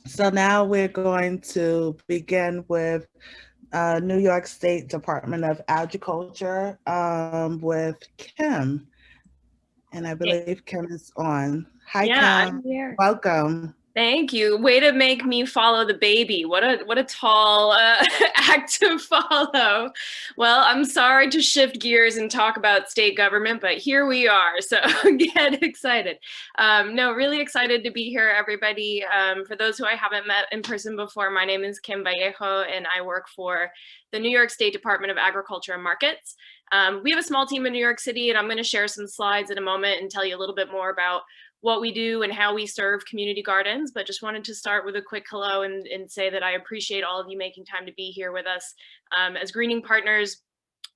So now we're going to begin with New York State Department of Agriculture with Kim. And I Okay. believe Kim is on. Hi, Yeah, Kim. I'm here. Welcome. Thank you. Way to make me follow the baby. What a tall act to follow. Well, I'm sorry to shift gears and talk about state government, but here we are. So get excited. No, really excited to be here, everybody. For those who I haven't met in person before, my name is Kim Vallejo, and I work for the New York State Department of Agriculture and Markets. We have a small team in New York City, and I'm going to share some slides in a moment and tell you a little bit more about what we do and how we serve community gardens, but just wanted to start with a quick hello and say that I appreciate all of you making time to be here with us. As greening partners,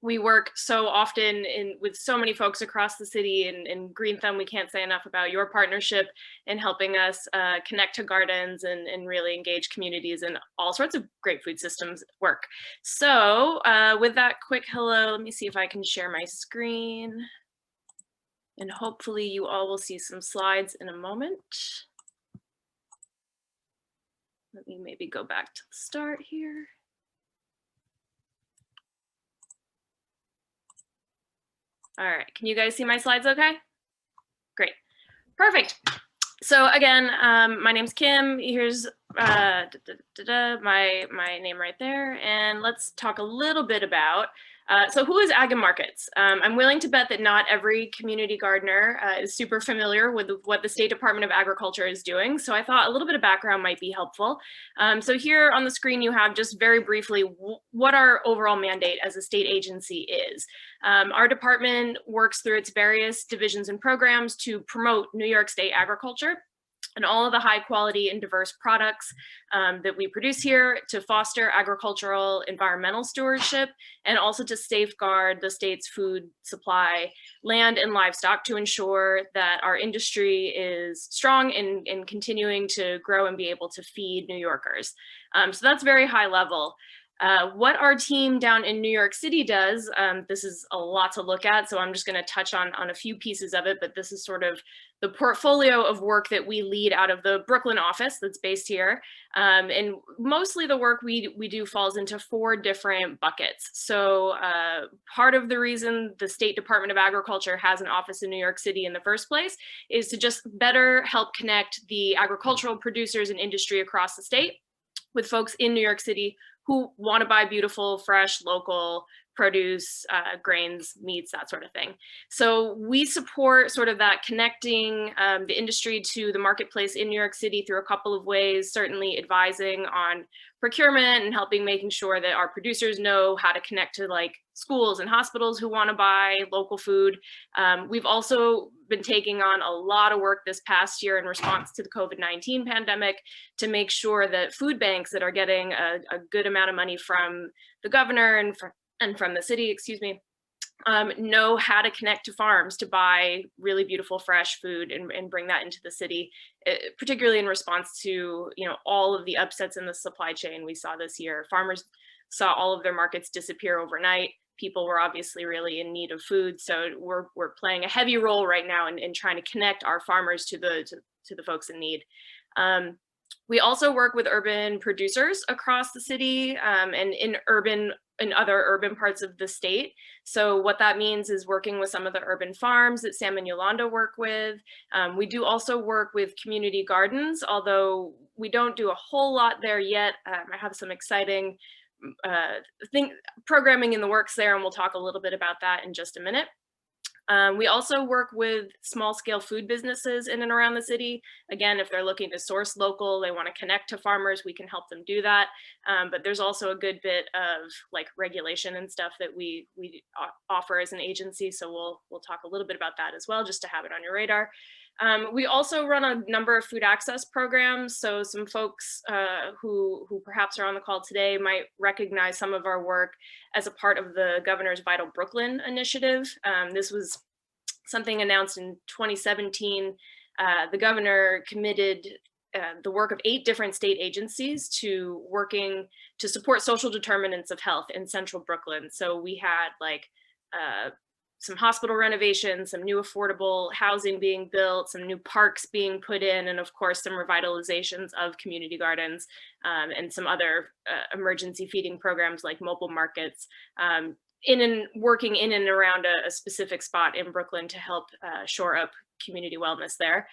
we work so often with so many folks across the city, and GreenThumb, we can't say enough about your partnership in helping us connect to gardens and really engage communities in all sorts of great food systems work. So with that quick hello, let me see if I can share my screen. And hopefully you all will see some slides in a moment. Let me maybe go back to the start here. All right, can you guys see my slides okay? Great, perfect. So again, my name's Kim. Here's my name right there. And let's talk a little bit about, so who is Ag and Markets? I'm willing to bet that not every community gardener is super familiar with what the State Department of Agriculture is doing. So I thought a little bit of background might be helpful. So here on the screen, you have just very briefly what our overall mandate as a state agency is. Our department works through its various divisions and programs to promote New York State agriculture and all of the high quality and diverse products that we produce here, to foster agricultural environmental stewardship, and also to safeguard the state's food supply, land and livestock, to ensure that our industry is strong and continuing to grow and be able to feed New Yorkers. So that's very high level. What our team down in New York City does, this is a lot to look at, so I'm just going to touch on a few pieces of it, but this is sort of the portfolio of work that we lead out of the Brooklyn office that's based here. And mostly the work we do falls into 4 different buckets. So part of the reason the State Department of Agriculture has an office in New York City in the first place is to just better help connect the agricultural producers and industry across the state with folks in New York City who want to buy beautiful, fresh, local produce, grains, meats, that sort of thing. So we support sort of that connecting the industry to the marketplace in New York City through a couple of ways, certainly advising on procurement and helping making sure that our producers know how to connect to like schools and hospitals who want to buy local food. We've also been taking on a lot of work this past year in response to the COVID-19 pandemic to make sure that food banks that are getting a good amount of money from the governor and from the city, excuse me, know how to connect to farms to buy really beautiful fresh food and bring that into the city, particularly in response to all of the upsets in the supply chain we saw this year. Farmers saw all of their markets disappear overnight. People were obviously really in need of food, so we're playing a heavy role right now in trying to connect our farmers to the folks in need. We also work with urban producers across the city and in other urban parts of the state. So what that means is working with some of the urban farms that Sam and Yolanda work with. We do also work with community gardens, although we don't do a whole lot there yet. I have some exciting programming in the works there, and we'll talk a little bit about that in just a minute. We also work with small scale food businesses in and around the city. Again, if they're looking to source local, they want to connect to farmers, we can help them do that. But there's also a good bit of like regulation and stuff that we offer as an agency. So we'll talk a little bit about that as well, just to have it on your radar. We also run a number of food access programs. So some folks who perhaps are on the call today might recognize some of our work as a part of the Governor's Vital Brooklyn initiative. This was something announced in 2017. The governor committed the work of 8 different state agencies to working to support social determinants of health in central Brooklyn. So we had like some hospital renovations, some new affordable housing being built, some new parks being put in, and of course some revitalizations of community gardens, and some other emergency feeding programs like mobile markets, working in and around a specific spot in Brooklyn to help shore up community wellness there.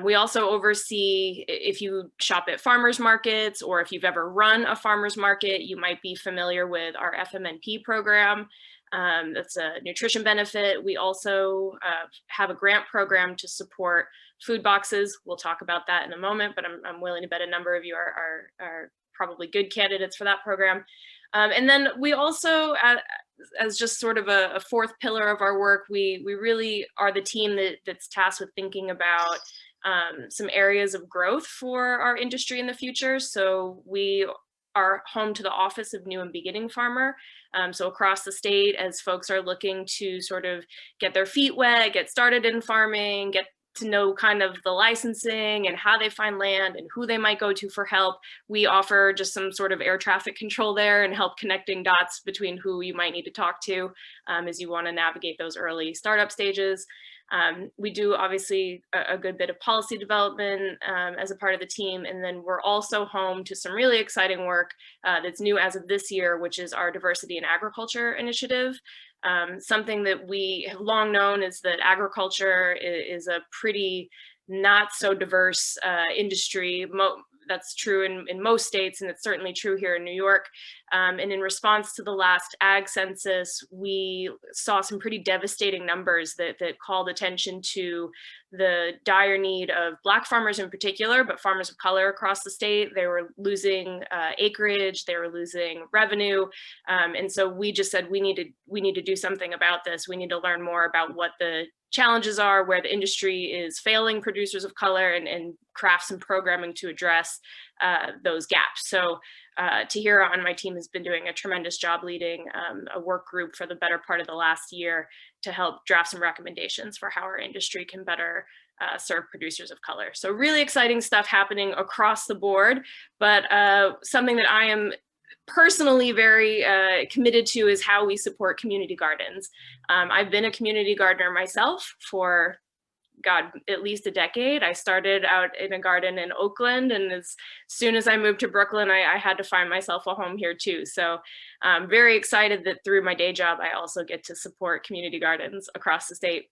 We also oversee, if you shop at farmers markets or if you've ever run a farmers market, you might be familiar with our FMNP program. That's a nutrition benefit. We also have a grant program to support food boxes. We'll talk about that in a moment, but I'm willing to bet a number of you are probably good candidates for that program. And then we also, as just sort of a fourth pillar of our work, we really are the team that's tasked with thinking about some areas of growth for our industry in the future. So we are home to the Office of New and Beginning Farmer. So across the state, as folks are looking to sort of get their feet wet, get started in farming, get to know kind of the licensing and how they find land and who they might go to for help, we offer just some sort of air traffic control there and help connecting dots between who you might need to talk to as you want to navigate those early startup stages. We do obviously a good bit of policy development as a part of the team, and then we're also home to some really exciting work that's new as of this year, which is our Diversity in Agriculture initiative. Something that we have long known is that agriculture is a pretty not so diverse industry. That's true in most states, and it's certainly true here in New York. And in response to the last ag census, we saw some pretty devastating numbers that called attention to the dire need of Black farmers in particular, but farmers of color across the state. They were losing acreage, they were losing revenue. And so we just said, we need to do something about this. We need to learn more about what the challenges are, where the industry is failing producers of color, and craft some programming to address those gaps. So Tahira on my team has been doing a tremendous job leading a work group for the better part of the last year to help draft some recommendations for how our industry can better serve producers of color. So really exciting stuff happening across the board, but something that I am personally very committed to is how we support community gardens. I've been a community gardener myself for, God, at least a decade. I started out in a garden in Oakland, and as soon as I moved to Brooklyn, I had to find myself a home here too. So I'm very excited that through my day job, I also get to support community gardens across the state.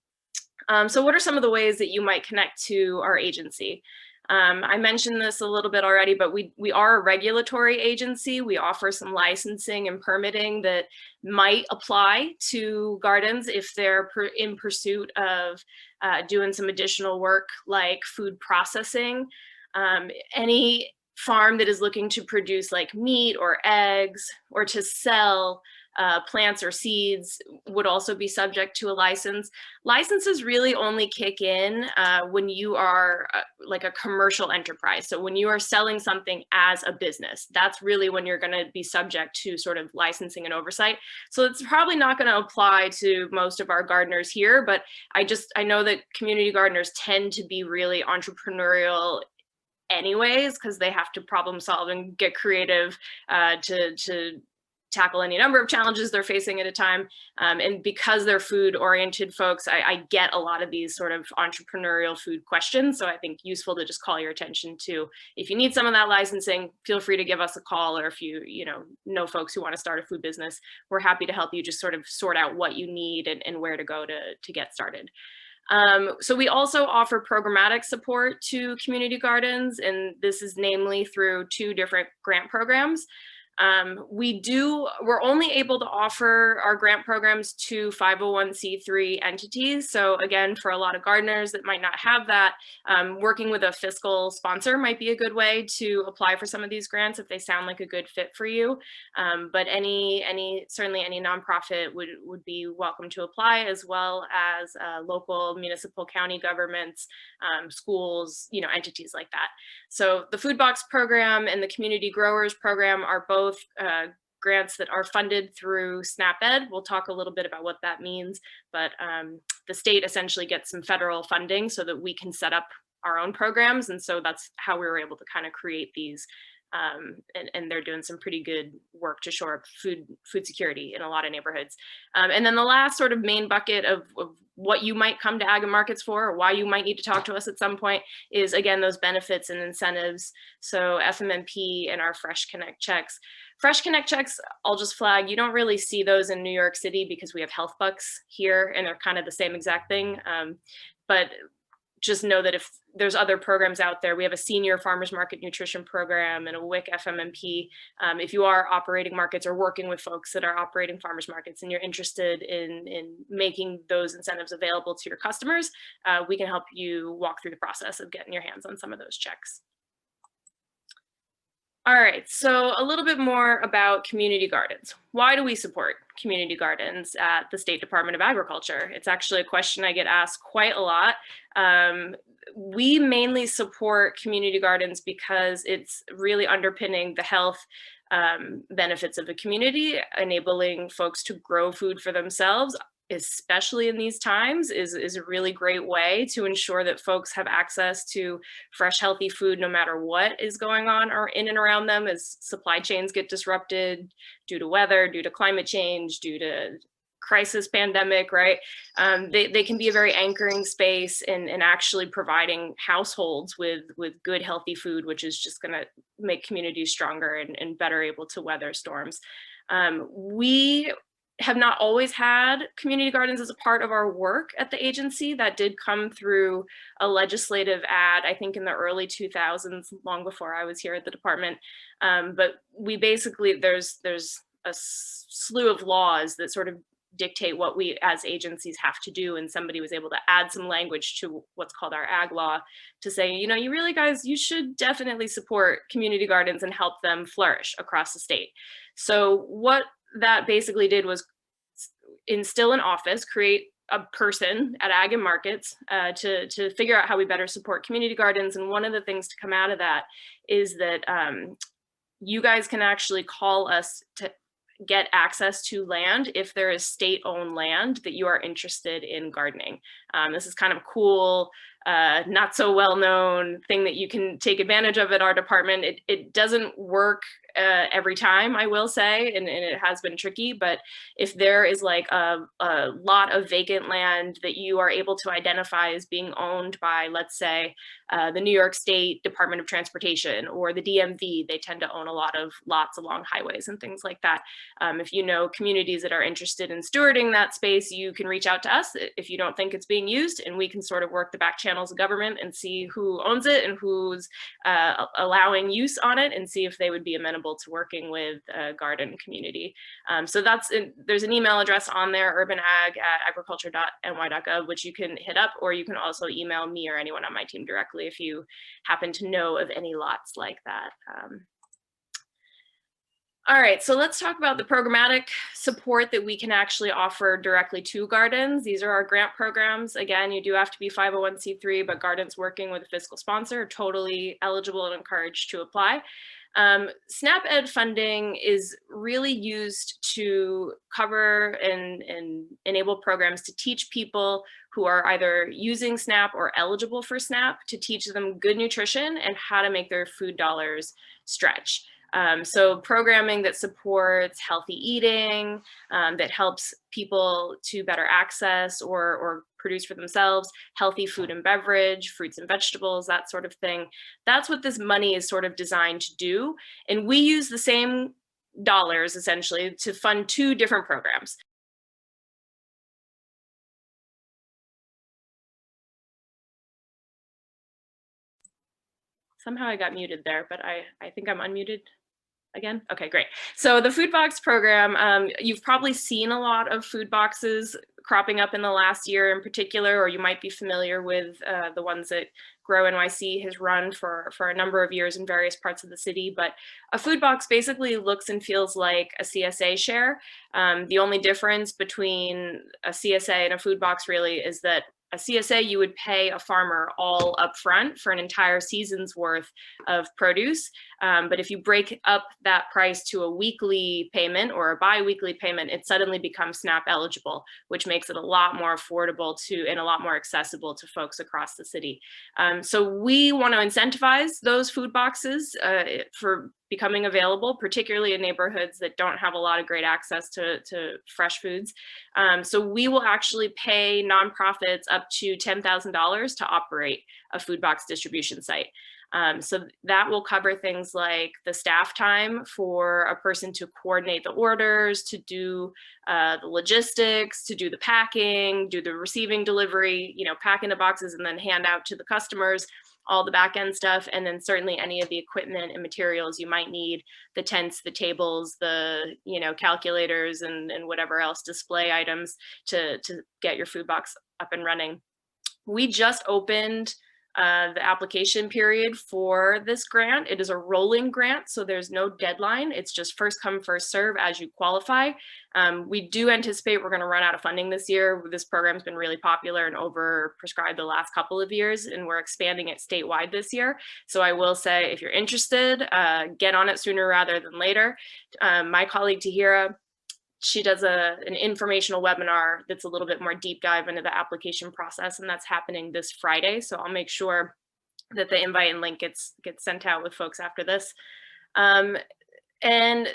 So what are some of the ways that you might connect to our agency? I mentioned this a little bit already, but we are a regulatory agency. We offer some licensing and permitting that might apply to gardens if they're in pursuit of doing some additional work like food processing. Any farm that is looking to produce like meat or eggs or to sell plants or seeds would also be subject to a license. Licenses really only kick in when you are like a commercial enterprise. So when you are selling something as a business, that's really when you're going to be subject to sort of licensing and oversight. So it's probably not going to apply to most of our gardeners here, but I know that community gardeners tend to be really entrepreneurial anyways, because they have to problem solve and get creative to tackle any number of challenges they're facing at a time. And because they're food oriented folks, I get a lot of these sort of entrepreneurial food questions. So I think useful to just call your attention to, if you need some of that licensing, feel free to give us a call, or if you know folks who want to start a food business, we're happy to help you just sort of sort out what you need and where to go to get started. So we also offer programmatic support to community gardens, and this is namely through 2 different grant programs. We're only able to offer our grant programs to 501c3 entities. So again, for a lot of gardeners that might not have that, working with a fiscal sponsor might be a good way to apply for some of these grants if they sound like a good fit for you. But certainly any nonprofit would be welcome to apply, as well as local, municipal, county governments, schools, entities like that. So the food box program and the community growers program are both grants that are funded through SNAP-Ed. We'll talk a little bit about what that means, but the state essentially gets some federal funding so that we can set up our own programs. And so that's how we were able to kind of create these and they're doing some pretty good work to shore up food security in a lot of neighborhoods. And then the last sort of main bucket of what you might come to Ag and Markets for, or why you might need to talk to us at some point, is again those benefits and incentives. So FMMP and our Fresh Connect checks. Fresh Connect checks, I'll just flag, you don't really see those in New York City because we have health bucks here and they're kind of the same exact thing. But just know that if there's other programs out there, we have a senior farmers market nutrition program and a WIC FMMP. If you are operating markets or working with folks that are operating farmers markets and you're interested in making those incentives available to your customers, we can help you walk through the process of getting your hands on some of those checks. All right, so a little bit more about community gardens. Why do we support community gardens at the State Department of Agriculture? It's actually a question I get asked quite a lot. We mainly support community gardens because it's really underpinning the health benefits of the community, enabling folks to grow food for themselves, especially in these times, is a really great way to ensure that folks have access to fresh, healthy food no matter what is going on or in and around them as supply chains get disrupted due to weather, due to climate change, due to crisis pandemic, right? They can be a very anchoring space in actually providing households with good, healthy food, which is just gonna make communities stronger and better able to weather storms. We have not always had community gardens as a part of our work at the agency. That did come through a legislative ad, I think in the early 2000s, long before I was here at the department. But we basically, there's a slew of laws that sort of dictate what we as agencies have to do, and somebody was able to add some language to what's called our ag law to say, you know, you really guys, you should definitely support community gardens and help them flourish across the state. So what that basically did was instill an office, create a person at Ag and Markets to figure out how we better support community gardens. And one of the things to come out of that is that you guys can actually call us to get access to land if there is state-owned land that you are interested in gardening. This is kind of a cool, not so well-known thing that you can take advantage of at our department. It doesn't work every time, I will say, and it has been tricky, but if there is like a lot of vacant land that you are able to identify as being owned by, let's say, the New York State Department of Transportation or the DMV, they tend to own a lot of lots along highways and things like that. If you know communities that are interested in stewarding that space, you can reach out to us if you don't think it's being used, and we can sort of work the back channels of government and see who owns it and who's allowing use on it, and see if they would be amenable to working with a garden community. So there's an email address on there, urbanag@agriculture.ny.gov, which you can hit up, or you can also email me or anyone on my team directly if you happen to know of any lots like that. All right, so let's talk about the programmatic support that we can actually offer directly to gardens. These are our grant programs. Again, you do have to be 501c3, but gardens working with a fiscal sponsor are totally eligible and encouraged to apply. SNAP Ed funding is really used to cover and enable programs to teach people who are either using SNAP or eligible for SNAP, to teach them good nutrition and how to make their food dollars stretch. So programming that supports healthy eating, that helps people to better access or produce for themselves healthy food and beverage, fruits and vegetables, that sort of thing. That's what this money is sort of designed to do. And we use the same dollars essentially to fund two different programs. Somehow I got muted there, but I think I'm unmuted again. Okay, great. So the food box program, you've probably seen a lot of food boxes cropping up in the last year in particular, or you might be familiar with the ones that Grow NYC has run for a number of years in various parts of the city. But a food box basically looks and feels like a CSA share. The only difference between a CSA and a food box really is that a CSA, you would pay a farmer all upfront for an entire season's worth of produce. But if you break up that price to a weekly payment or a bi-weekly payment, it suddenly becomes SNAP eligible, which makes it a lot more affordable to and a lot more accessible to folks across the city. So we want to incentivize those food boxes for becoming available, particularly in neighborhoods that don't have a lot of great access to fresh foods. So we will actually pay nonprofits up to $10,000 to operate a food box distribution site. So that will cover things like the staff time for a person to coordinate the orders, to do the logistics, to do the packing, do the receiving, delivery, you know, pack into boxes and then hand out to the customers, all the back end stuff, and then certainly any of the equipment and materials you might need, the tents, the tables, the, you know, calculators and whatever else, display items to get your food box up and running. We just opened the application period for this grant. It is a rolling grant, so there's no deadline. It's just first come, first serve as you qualify. We do anticipate we're going to run out of funding this year. This program's been really popular and overprescribed the last couple of years, and we're expanding it statewide this year. So I will say, if you're interested, get on it sooner rather than later. My colleague Tahira, she does an informational webinar that's a little bit more deep dive into the application process, and that's happening this Friday. So I'll make sure that the invite and link gets sent out with folks after this. And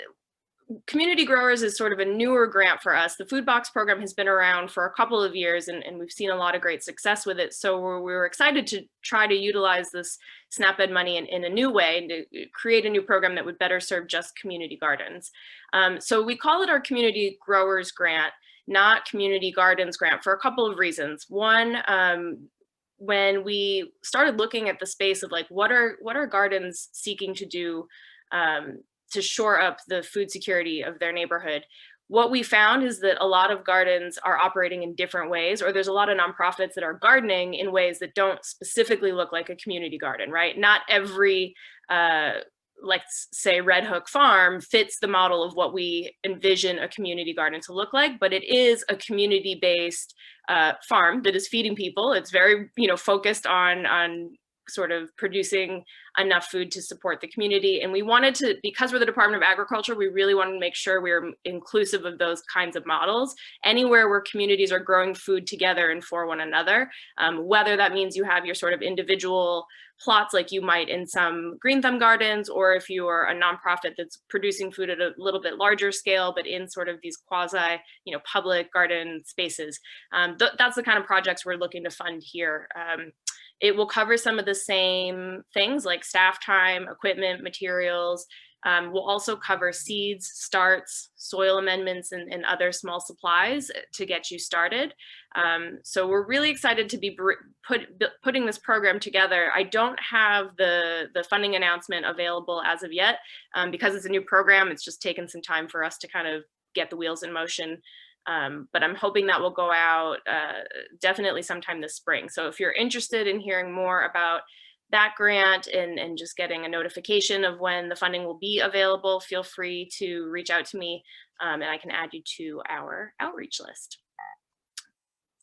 Community Growers is sort of a newer grant for us. The food box program has been around for a couple of years, and we've seen a lot of great success with it. So we were excited to try to utilize this SNAP Ed money in a new way and to create a new program that would better serve just community gardens. So we call it our Community Growers Grant, not Community Gardens Grant, for a couple of reasons. One, when we started looking at the space of like, what are gardens seeking to do to shore up the food security of their neighborhood, what we found is that a lot of gardens are operating in different ways, or there's a lot of nonprofits that are gardening in ways that don't specifically look like a community garden, right? Not every, let's say, Red Hook Farm fits the model of what we envision a community garden to look like, but it is a community-based farm that is feeding people. It's very, you know, focused on sort of producing enough food to support the community. And we wanted to, because we're the Department of Agriculture, we really wanted to make sure we were inclusive of those kinds of models anywhere where communities are growing food together and for one another, whether that means you have your sort of individual plots like you might in some GreenThumb gardens, or if you are a nonprofit that's producing food at a little bit larger scale, but in sort of these quasi, you know, public garden spaces. That's the kind of projects we're looking to fund here. It will cover some of the same things like staff time, equipment, materials. We'll also cover seeds, starts, soil amendments, and other small supplies to get you started. So we're really excited to be putting this program together. I don't have the funding announcement available as of yet. Because it's a new program, it's just taken some time for us to kind of get the wheels in motion. But I'm hoping that will go out definitely sometime this spring. So if you're interested in hearing more about that grant and just getting a notification of when the funding will be available, feel free to reach out to me and I can add you to our outreach list.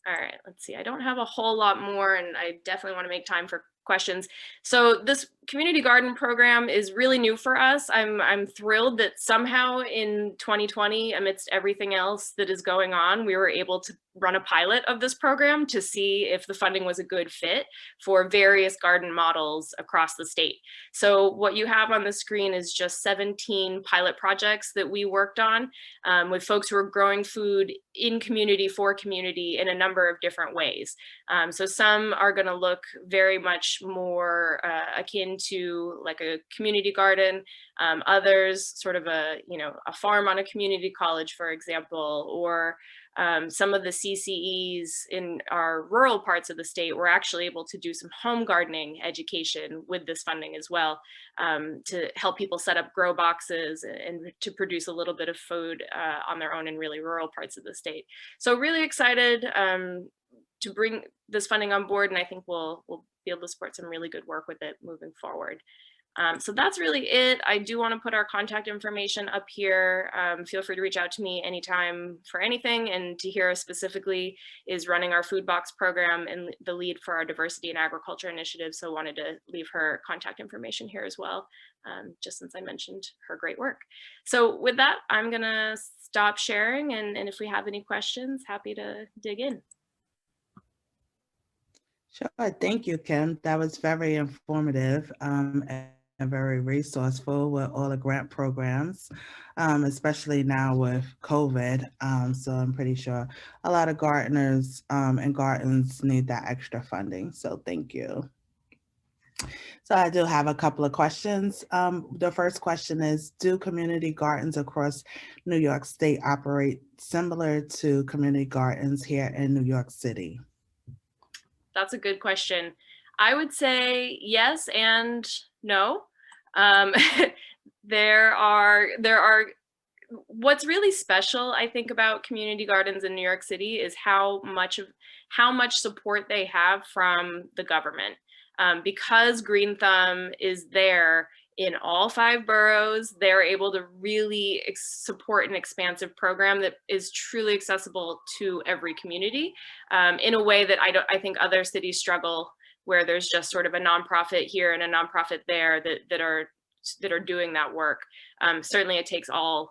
All right, let's see. I don't have a whole lot more, and I definitely want to make time for questions. So this community garden program is really new for us. I'm thrilled that somehow in 2020, amidst everything else that is going on, we were able to run a pilot of this program to see if the funding was a good fit for various garden models across the state. So what you have on the screen is just 17 pilot projects that we worked on with folks who are growing food in community for community in a number of different ways. So some are going to look very much more akin to like a community garden, others sort of a farm on a community college, for example, or some of the CCEs in our rural parts of the state were actually able to do some home gardening education with this funding as well, to help people set up grow boxes and to produce a little bit of food on their own in really rural parts of the state. So really excited to bring this funding on board, and I think we'll be able to support some really good work with it moving forward. So that's really it. I do want to put our contact information up here. Feel free to reach out to me anytime for anything. And Tahira specifically is running our food box program and the lead for our diversity and agriculture initiative. So wanted to leave her contact information here as well, just since I mentioned her great work. So with that, I'm going to stop sharing. And if we have any questions, happy to dig in. Sure. Thank you, Kim. That was very informative and very resourceful with all the grant programs, especially now with COVID. So I'm pretty sure a lot of gardeners and gardens need that extra funding. So thank you. So I do have a couple of questions. The first question is, do community gardens across New York State operate similar to community gardens here in New York City? That's a good question. I would say yes and no. There are what's really special, I think, about community gardens in New York City is how much support they have from the government. Because GreenThumb is there in all 5 boroughs, they're able to really support an expansive program that is truly accessible to every community in a way that I think other cities struggle, where there's just sort of a nonprofit here and a nonprofit there that are doing that work. Certainly it takes all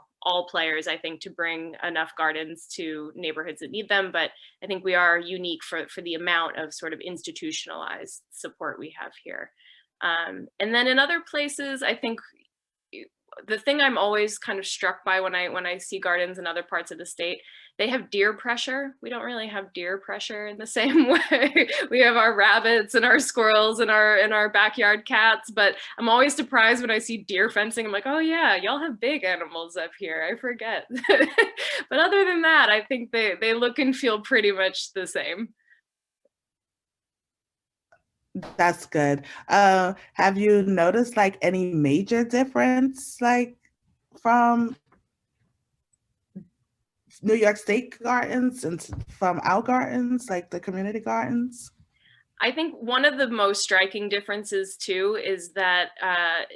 players, I think, to bring enough gardens to neighborhoods that need them. But I think we are unique for the amount of sort of institutionalized support we have here. And then in other places, I think the thing I'm always kind of struck by when I see gardens in other parts of the state, they have deer pressure. We don't really have deer pressure in the same way. We have our rabbits and our squirrels and our backyard cats, but I'm always surprised when I see deer fencing. I'm like, oh yeah, y'all have big animals up here. I forget. But other than that, I think they look and feel pretty much the same. That's good. Have you noticed like any major difference like from New York State gardens and from our gardens, like the community gardens? I think one of the most striking differences too is that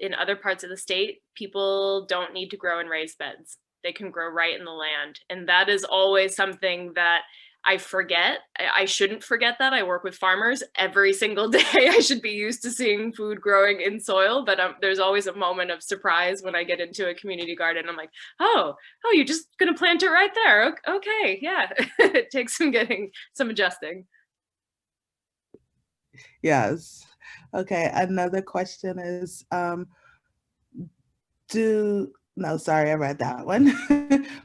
in other parts of the state, people don't need to grow in raised beds. They can grow right in the land. And that is always something that I forget. I shouldn't forget that. I work with farmers every single day. I should be used to seeing food growing in soil, but there's always a moment of surprise when I get into a community garden. I'm like, oh, you're just gonna plant it right there. Okay, yeah. It takes some adjusting. Yes. Okay. Another question is, no, sorry, I read that one.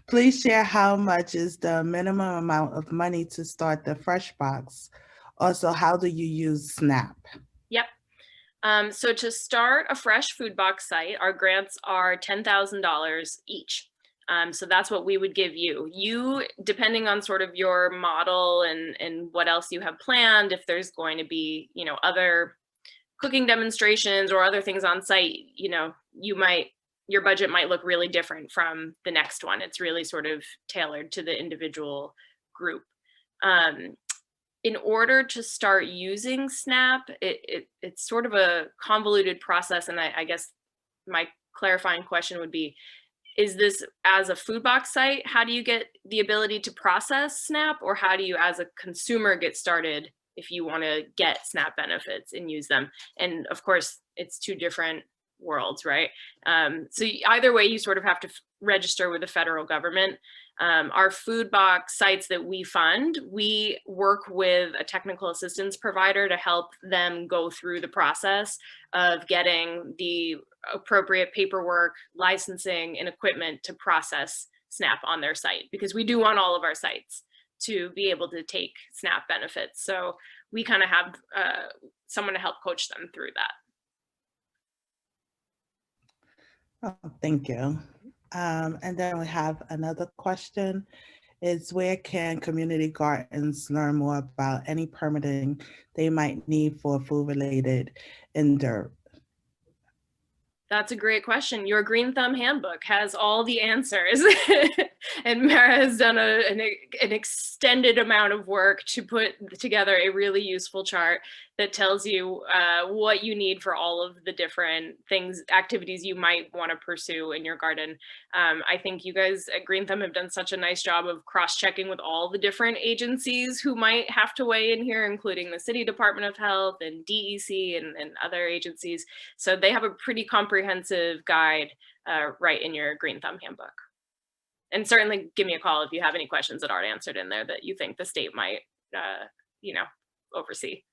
Please share how much is the minimum amount of money to start the Fresh Box. Also, how do you use SNAP? Yep. So to start a fresh food box site, our grants are $10,000 each. So that's what we would give you. You, depending on sort of your model and what else you have planned, if there's going to be, other cooking demonstrations or other things on site, your budget might look really different from the next one. It's really sort of tailored to the individual group. In order to start using SNAP, it's sort of a convoluted process. And I guess my clarifying question would be, is this as a food box site? How do you get the ability to process SNAP, or how do you as a consumer get started if you want to get SNAP benefits and use them? And of course, it's 2 different worlds, right? So either way, you sort of have to register with the federal government. Our food box sites that we fund, we work with a technical assistance provider to help them go through the process of getting the appropriate paperwork, licensing, and equipment to process SNAP on their site, because we do want all of our sites to be able to take SNAP benefits. So we kind of have someone to help coach them through that. Oh, thank you. And then we have another question, is where can community gardens learn more about any permitting they might need for food-related endeavors? That's a great question. Your GreenThumb handbook has all the answers. And Mara has done an extended amount of work to put together a really useful chart that tells you what you need for all of the different things, activities you might want to pursue in your garden. I think you guys at GreenThumb have done such a nice job of cross-checking with all the different agencies who might have to weigh in here, including the City Department of Health and DEC and other agencies. So they have a pretty comprehensive guide right in your GreenThumb handbook. And certainly give me a call if you have any questions that aren't answered in there that you think the state might, oversee.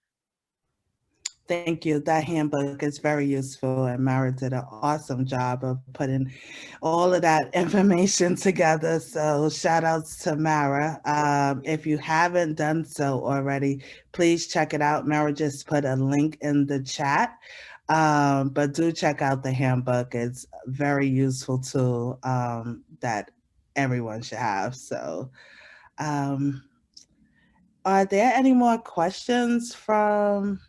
Thank you. That handbook is very useful, and Mara did an awesome job of putting all of that information together. So shout outs to Mara. If you haven't done so already, please check it out. Mara just put a link in the chat, but do check out the handbook. It's a very useful tool that everyone should have. So are there any more questions from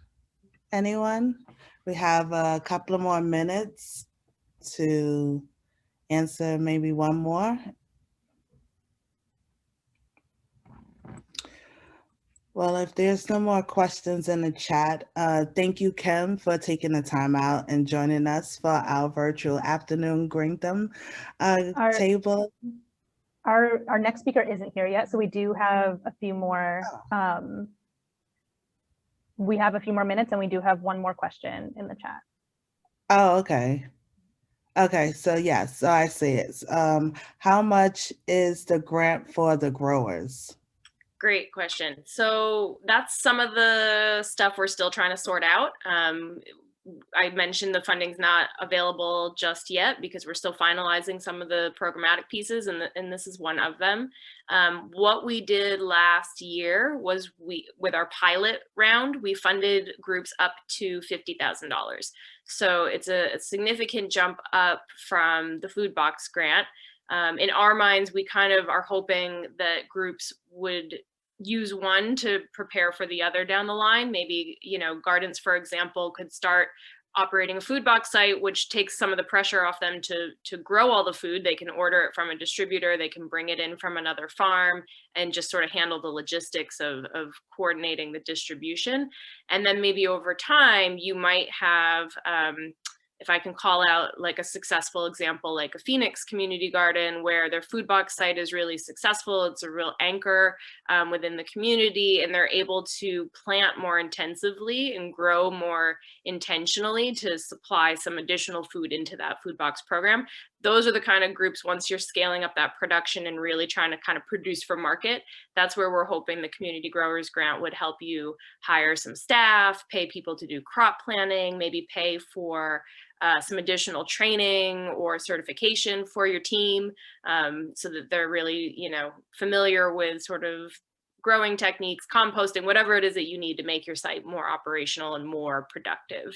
anyone? We have a couple of more minutes to answer maybe one more. Well, if there's no more questions in the chat, thank you, Kim, for taking the time out and joining us for our virtual afternoon GreenThumb table. Our next speaker isn't here yet, so we do have a few more. We have a few more minutes, and we do have one more question in the chat. Oh, okay. Okay, so yes, so I see it. How much is the grant for the growers? Great question. So that's some of the stuff we're still trying to sort out. I mentioned the funding's not available just yet because we're still finalizing some of the programmatic pieces, and this is one of them. What we did last year was with our pilot round, we funded groups up to $50,000. So it's a significant jump up from the food box grant. In our minds, we kind of are hoping that groups would use one to prepare for the other down the line. Maybe, gardens, for example, could start operating a food box site, which takes some of the pressure off them to grow all the food. They can order it from a distributor, they can bring it in from another farm and just sort of handle the logistics of coordinating the distribution. And then maybe over time, you might have, if I can call out like a successful example, like a Phoenix community garden where their food box site is really successful. It's a real anchor within the community, and they're able to plant more intensively and grow more intentionally to supply some additional food into that food box program. Those are the kind of groups, once you're scaling up that production and really trying to kind of produce for market, that's where we're hoping the community growers grant would help you hire some staff, pay people to do crop planning, maybe pay for some additional training or certification for your team, so that they're really, familiar with sort of growing techniques, composting, whatever it is that you need to make your site more operational and more productive.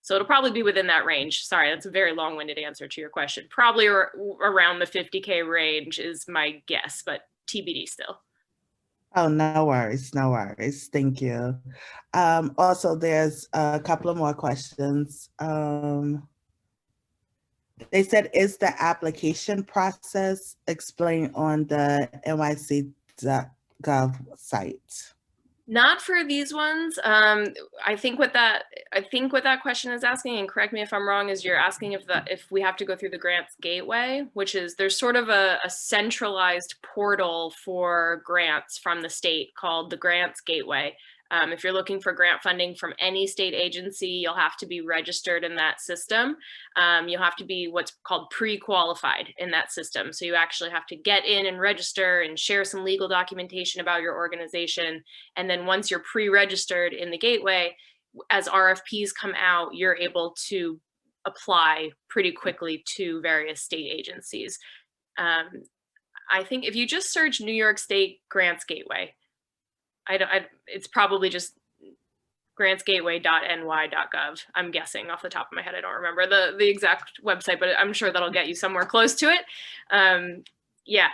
So it'll probably be within that range. Sorry, that's a very long-winded answer to your question. Probably around the 50K range is my guess, but TBD still. Oh, no worries, no worries. Thank you. Also, there's a couple of more questions. They said, is the application process explained on the nyc.gov site? Not for these ones. I think what that question is asking, and correct me if I'm wrong, is you're asking if we have to go through the grants gateway, which is there's sort of a centralized portal for grants from the state called the grants gateway. If you're looking for grant funding from any state agency, you'll have to be registered in that system. You'll have to be what's called pre-qualified in that system. So you actually have to get in and register and share some legal documentation about your organization. And then once you're pre-registered in the gateway, as RFPs come out, you're able to apply pretty quickly to various state agencies. I think if you just search New York State Grants Gateway, it's probably just grantsgateway.ny.gov. I'm guessing off the top of my head. I don't remember the exact website, but I'm sure that'll get you somewhere close to it. Yeah.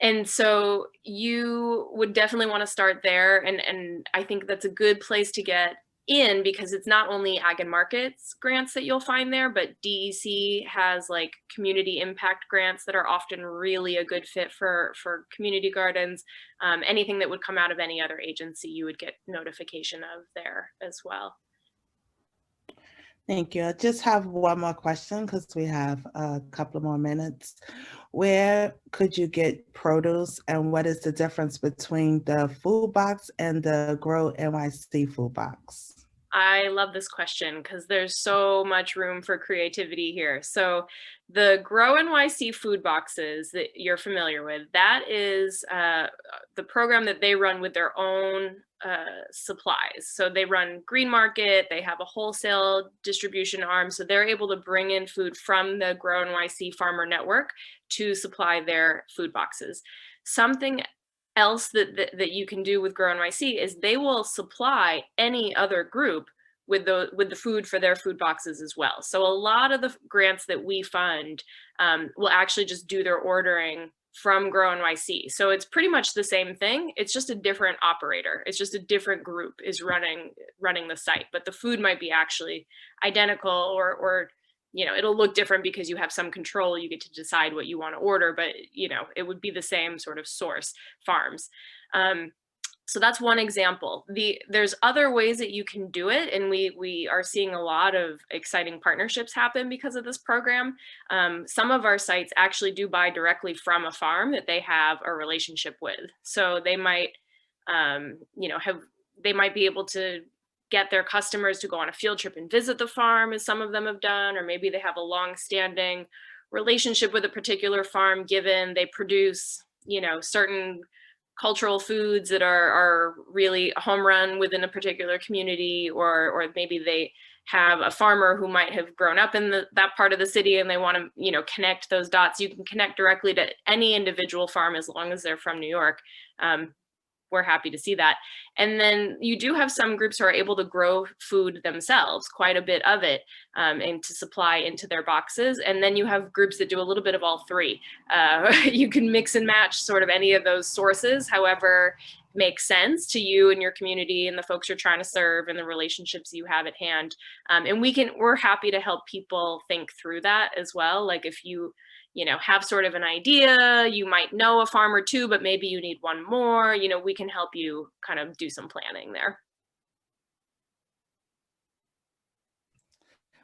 And so you would definitely want to start there. And I think that's a good place to get in, because it's not only ag and markets grants that you'll find there, but DEC has like community impact grants that are often really a good fit for community gardens. Anything that would come out of any other agency, you would get notification of there as well. Thank you. I just have one more question because we have a couple more minutes. Where could you get produce, and what is the difference between the food box and the Grow NYC food box? I love this question because there's so much room for creativity here. So the Grow NYC food boxes that you're familiar with, that is the program that they run with their own supplies. So they run Green Market, they have a wholesale distribution arm, so they're able to bring in food from the Grow NYC Farmer Network to supply their food boxes. Something else that you can do with Grow NYC is they will supply any other group with the food for their food boxes as well. So a lot of the grants that we fund will actually just do their ordering from Grow NYC. So it's pretty much the same thing. It's just a different operator. It's just a different group is running the site, but the food might be actually identical, or it'll look different because you have some control. You get to decide what you want to order, but it would be the same sort of source farms. So that's one example. There's other ways that you can do it, and we are seeing a lot of exciting partnerships happen because of this program. Some of our sites actually do buy directly from a farm that they have a relationship with. So they might, they might be able to get their customers to go on a field trip and visit the farm, as some of them have done, or maybe they have a long-standing relationship with a particular farm, given they produce, certain cultural foods that are really a home run within a particular community, or maybe they have a farmer who might have grown up in that part of the city and they want to, connect those dots. You can connect directly to any individual farm as long as they're from New York. We're happy to see that. And then you do have some groups who are able to grow food themselves, quite a bit of it, and to supply into their boxes. And then you have groups that do a little bit of all three. You can mix and match sort of any of those sources, however makes sense to you and your community and the folks you're trying to serve and the relationships you have at hand. And we're happy to help people think through that as well. Like if you have sort of an idea, you might know a farm or two, but maybe you need one more, we can help you kind of do some planning there.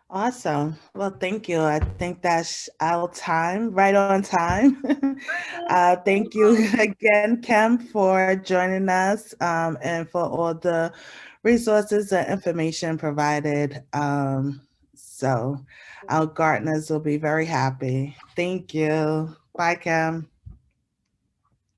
Awesome. Well, thank you. I think that's our time, right on time. Thank you again, Kim, for joining us and for all the resources and information provided. So our gardeners will be very happy. Thank you. Bye, Kim.